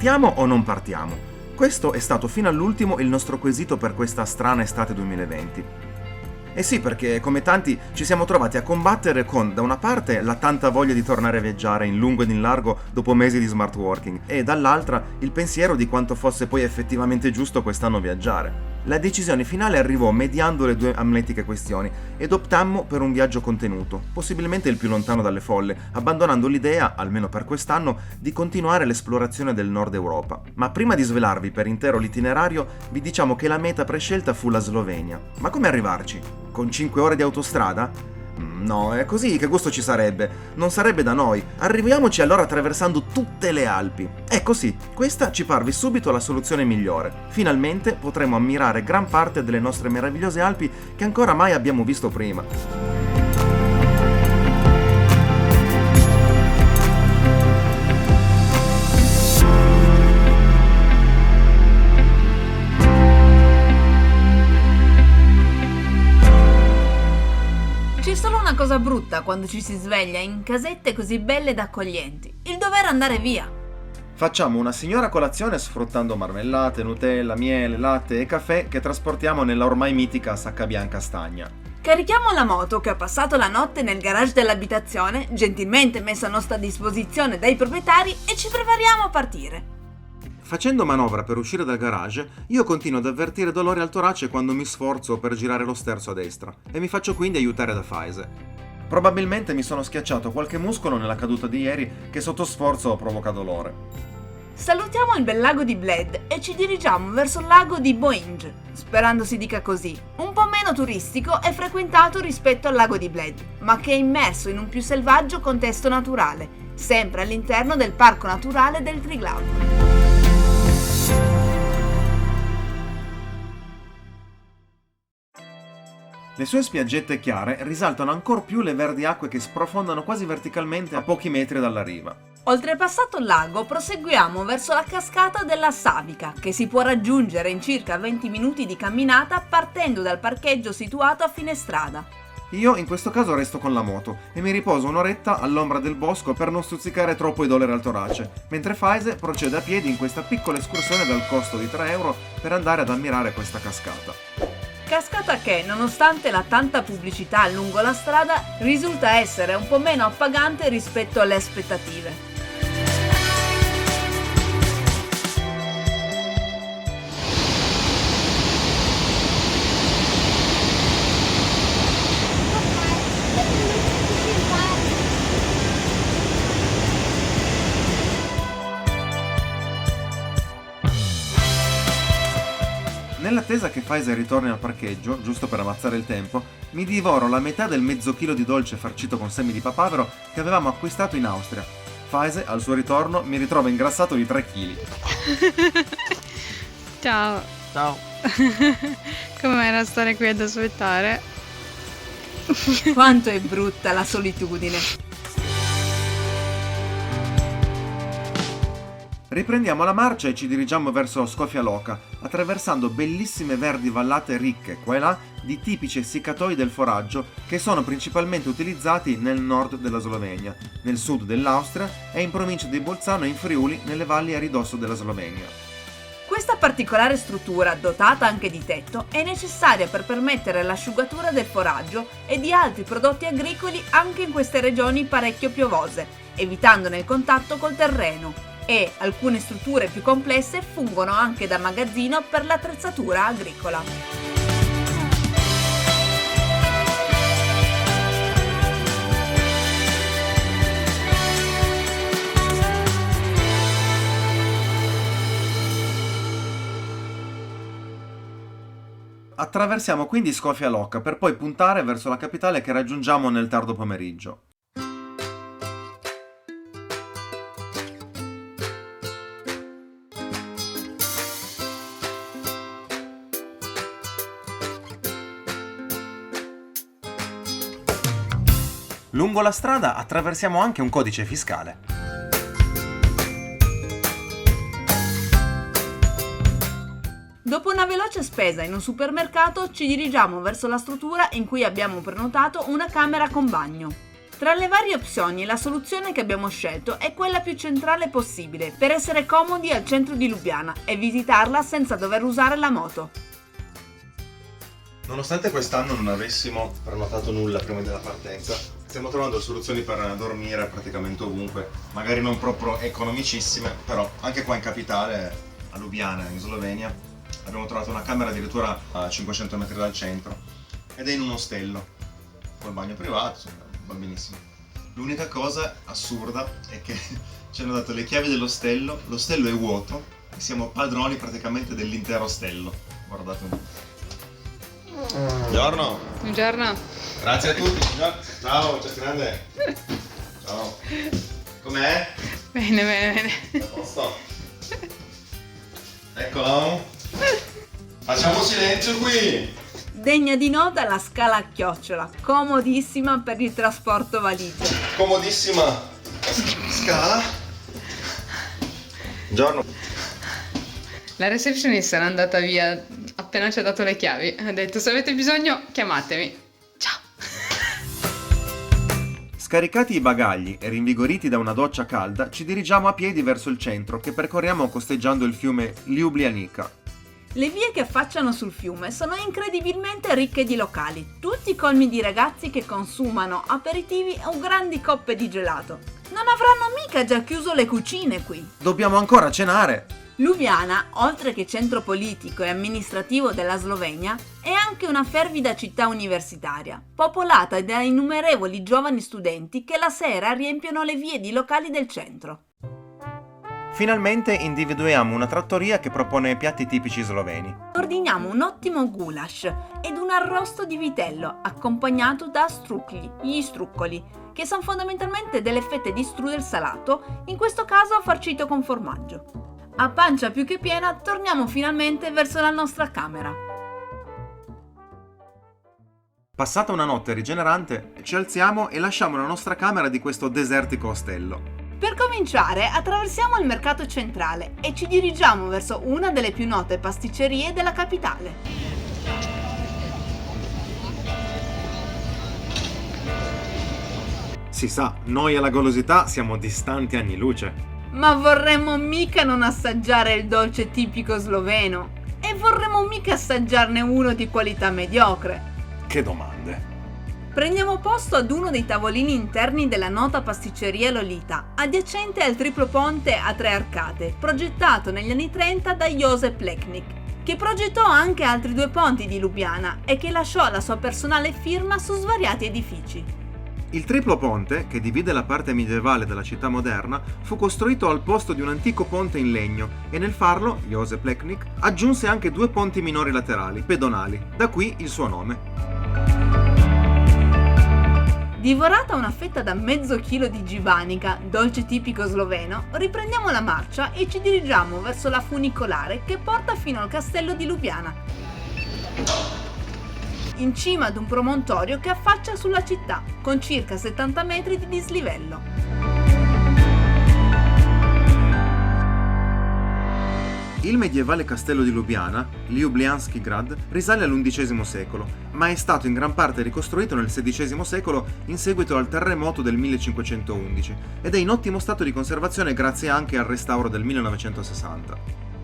Partiamo o non partiamo? Questo è stato fino all'ultimo il nostro quesito per questa strana estate 2020. Eh sì, perché come tanti ci siamo trovati a combattere con, da una parte, la tanta voglia di tornare a viaggiare in lungo ed in largo dopo mesi di smart working e dall'altra il pensiero di quanto fosse poi effettivamente giusto quest'anno viaggiare. La decisione finale arrivò mediando le due amletiche questioni ed optammo per un viaggio contenuto, possibilmente il più lontano dalle folle, abbandonando l'idea, almeno per quest'anno, di continuare l'esplorazione del Nord Europa. Ma prima di svelarvi per intero l'itinerario, vi diciamo che la meta prescelta fu la Slovenia. Ma come arrivarci? Con 5 ore di autostrada? No, è così, che gusto ci sarebbe? Non sarebbe da noi. Arriviamoci allora attraversando tutte le Alpi. Ecco sì, questa ci parve subito la soluzione migliore. Finalmente potremo ammirare gran parte delle nostre meravigliose Alpi che ancora mai abbiamo visto prima. Una cosa brutta quando ci si sveglia in casette così belle ed accoglienti, il dover andare via. Facciamo una signora colazione sfruttando marmellate, Nutella, miele, latte e caffè che trasportiamo nella ormai mitica sacca bianca stagna. Carichiamo la moto che ha passato la notte nel garage dell'abitazione, gentilmente messa a nostra disposizione dai proprietari, e ci prepariamo a partire. Facendo manovra per uscire dal garage, io continuo ad avvertire dolore al torace quando mi sforzo per girare lo sterzo a destra e mi faccio quindi aiutare da Faise. Probabilmente mi sono schiacciato qualche muscolo nella caduta di ieri che sotto sforzo provoca dolore. Salutiamo il bel lago di Bled e ci dirigiamo verso il lago di Boinj, sperando si dica così, un po' meno turistico e frequentato rispetto al lago di Bled, ma che è immerso in un più selvaggio contesto naturale, sempre all'interno del Parco Naturale del Triglav. Le sue spiaggette chiare risaltano ancor più le verdi acque che sprofondano quasi verticalmente a pochi metri dalla riva. Oltrepassato il lago, proseguiamo verso la cascata della Savica, che si può raggiungere in circa 20 minuti di camminata partendo dal parcheggio situato a fine strada. Io in questo caso resto con la moto e mi riposo un'oretta all'ombra del bosco per non stuzzicare troppo i dolori al torace, mentre Faise procede a piedi in questa piccola escursione dal costo di 3 euro per andare ad ammirare questa cascata. Cascata che, nonostante la tanta pubblicità lungo la strada, risulta essere un po' meno appagante rispetto alle aspettative. Nell'attesa che Faise ritorni al parcheggio, giusto per ammazzare il tempo, mi divoro la metà del mezzo chilo di dolce farcito con semi di papavero che avevamo acquistato in Austria. Faise, al suo ritorno, mi ritrova ingrassato di 3 kg. Ciao. Ciao. Com'era stare qui ad aspettare? Quanto è brutta la solitudine. Riprendiamo la marcia e ci dirigiamo verso Škofja Loka, attraversando bellissime verdi vallate ricche, qua e là, di tipici essiccatoi del foraggio che sono principalmente utilizzati nel nord della Slovenia, nel sud dell'Austria e in provincia di Bolzano e in Friuli, nelle valli a ridosso della Slovenia. Questa particolare struttura, dotata anche di tetto, è necessaria per permettere l'asciugatura del foraggio e di altri prodotti agricoli anche in queste regioni parecchio piovose, evitandone il contatto col terreno. E alcune strutture più complesse fungono anche da magazzino per l'attrezzatura agricola. Attraversiamo quindi Škofja Loka per poi puntare verso la capitale che raggiungiamo nel tardo pomeriggio. Lungo la strada attraversiamo anche un codice fiscale. Dopo una veloce spesa in un supermercato ci dirigiamo verso la struttura in cui abbiamo prenotato una camera con bagno. Tra le varie opzioni, la soluzione che abbiamo scelto è quella più centrale possibile, per essere comodi al centro di Lubiana e visitarla senza dover usare la moto. Nonostante quest'anno non avessimo prenotato nulla prima della partenza, stiamo trovando soluzioni per dormire praticamente ovunque, magari non proprio economicissime, però anche qua in capitale, a Lubiana, in Slovenia, abbiamo trovato una camera addirittura a 500 metri dal centro ed è in un ostello, col bagno privato, insomma, va benissimo. L'unica cosa assurda è che ci hanno dato le chiavi dell'ostello, l'ostello è vuoto e siamo padroni praticamente dell'intero ostello. Guardate un po'. Buongiorno. Buongiorno. Grazie a tutti. Ciao, ciao grande. Ciao. Com'è? Bene, bene. A posto. Eccolo. Facciamo silenzio qui. Degna di nota la scala a chiocciola, comodissima per il trasporto valigie. Comodissima scala. Buongiorno. La receptionist era andata via appena ci ha dato le chiavi. Ha detto: se avete bisogno, chiamatemi. Ciao. Scaricati i bagagli e rinvigoriti da una doccia calda, ci dirigiamo a piedi verso il centro che percorriamo costeggiando il fiume Ljubljanica. Le vie che affacciano sul fiume sono incredibilmente ricche di locali, tutti colmi di ragazzi che consumano aperitivi o grandi coppe di gelato. Non avranno mica già chiuso le cucine qui. Dobbiamo ancora cenare! Lubiana, oltre che centro politico e amministrativo della Slovenia, è anche una fervida città universitaria, popolata da innumerevoli giovani studenti che la sera riempiono le vie di locali del centro. Finalmente individuiamo una trattoria che propone piatti tipici sloveni. Ordiniamo un ottimo goulash ed un arrosto di vitello, accompagnato da strucli, gli struccoli, che sono fondamentalmente delle fette di strudel salato, in questo caso farcito con formaggio. A pancia più che piena, torniamo finalmente verso la nostra camera. Passata una notte rigenerante, ci alziamo e lasciamo la nostra camera di questo desertico ostello. Per cominciare, attraversiamo il mercato centrale e ci dirigiamo verso una delle più note pasticcerie della capitale. Si sa, noi alla golosità siamo distanti anni luce. Ma vorremmo mica non assaggiare il dolce tipico sloveno e vorremmo mica assaggiarne uno di qualità mediocre. Che domande! Prendiamo posto ad uno dei tavolini interni della nota pasticceria Lolita, adiacente al triplo ponte a 3 arcate, progettato negli anni 30 da Josep Plečnik, che progettò anche altri 2 ponti di Lubiana e che lasciò la sua personale firma su svariati edifici. Il triplo ponte, che divide la parte medievale dalla città moderna, fu costruito al posto di un antico ponte in legno e nel farlo, Josep Plečnik aggiunse anche 2 ponti minori laterali, pedonali, da qui il suo nome. Divorata una fetta da mezzo chilo di gibanica, dolce tipico sloveno, riprendiamo la marcia e ci dirigiamo verso la funicolare che porta fino al castello di Lubiana, in cima ad un promontorio che affaccia sulla città, con circa 70 metri di dislivello. Il medievale castello di Lubiana, Ljubljanski grad, risale all'XI secolo, ma è stato in gran parte ricostruito nel XVI secolo in seguito al terremoto del 1511 ed è in ottimo stato di conservazione grazie anche al restauro del 1960.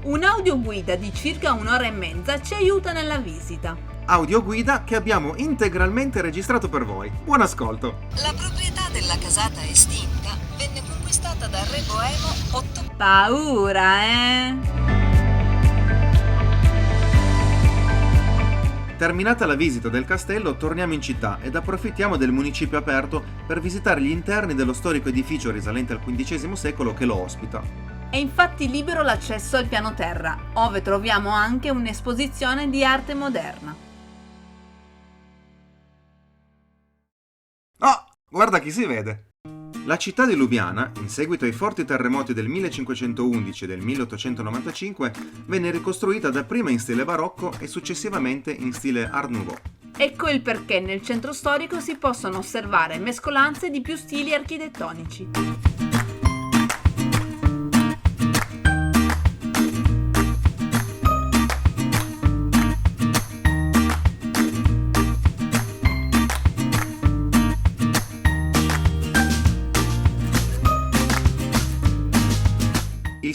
Un'audioguida di circa 1 ora e mezza ci aiuta nella visita. Audioguida che abbiamo integralmente registrato per voi. Buon ascolto! La proprietà della casata estinta venne conquistata da Re Boemo 8. Paura, eh? Terminata la visita del castello, torniamo in città ed approfittiamo del municipio aperto per visitare gli interni dello storico edificio risalente al XV secolo che lo ospita. È infatti libero l'accesso al piano terra, ove troviamo anche un'esposizione di arte moderna. Oh, guarda chi si vede! La città di Lubiana, in seguito ai forti terremoti del 1511 e del 1895, venne ricostruita dapprima in stile barocco e successivamente in stile Art Nouveau. Ecco il perché nel centro storico si possono osservare mescolanze di più stili architettonici.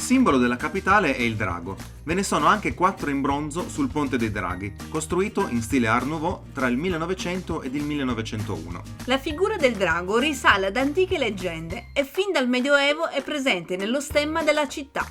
simbolo della capitale è il drago. Ve ne sono anche 4 in bronzo sul Ponte dei Draghi, costruito in stile Art Nouveau tra il 1900 ed il 1901. La figura del drago risale ad antiche leggende e fin dal Medioevo è presente nello stemma della città.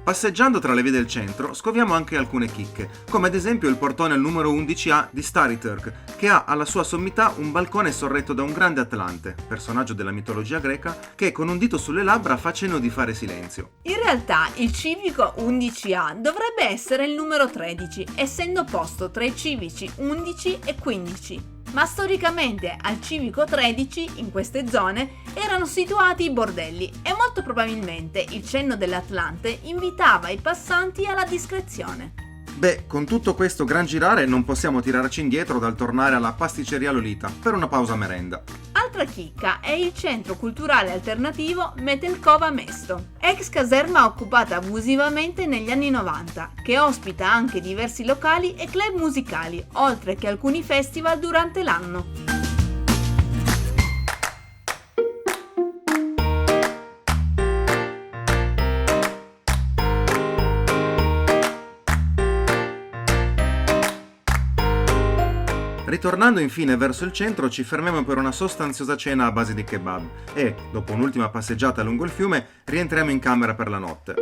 Passeggiando tra le vie del centro scoviamo anche alcune chicche, come ad esempio il portone al numero 11A di Stary Turk, che ha alla sua sommità un balcone sorretto da un grande Atlante, personaggio della mitologia greca, che con un dito sulle labbra fa cenno di fare silenzio. In realtà il civico 11A dovrebbe essere il numero 13, essendo posto tra i civici 11 e 15. Ma storicamente al civico 13, in queste zone, erano situati i bordelli e molto probabilmente il cenno dell'Atlante invitava i passanti alla discrezione. Beh, con tutto questo gran girare non possiamo tirarci indietro dal tornare alla pasticceria Lolita per una pausa merenda. Altra chicca è il centro culturale alternativo Metelkova Mesto, ex caserma occupata abusivamente negli anni 90, che ospita anche diversi locali e club musicali, oltre che alcuni festival durante l'anno. Ritornando infine verso il centro ci fermiamo per una sostanziosa cena a base di kebab e, dopo un'ultima passeggiata lungo il fiume, rientriamo in camera per la notte.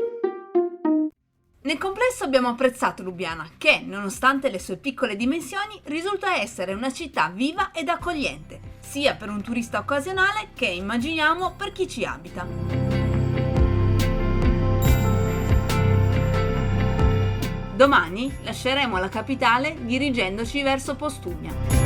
Nel complesso abbiamo apprezzato Lubiana, che, nonostante le sue piccole dimensioni, risulta essere una città viva ed accogliente, sia per un turista occasionale che, immaginiamo, per chi ci abita. Domani lasceremo la capitale dirigendoci verso Postumia.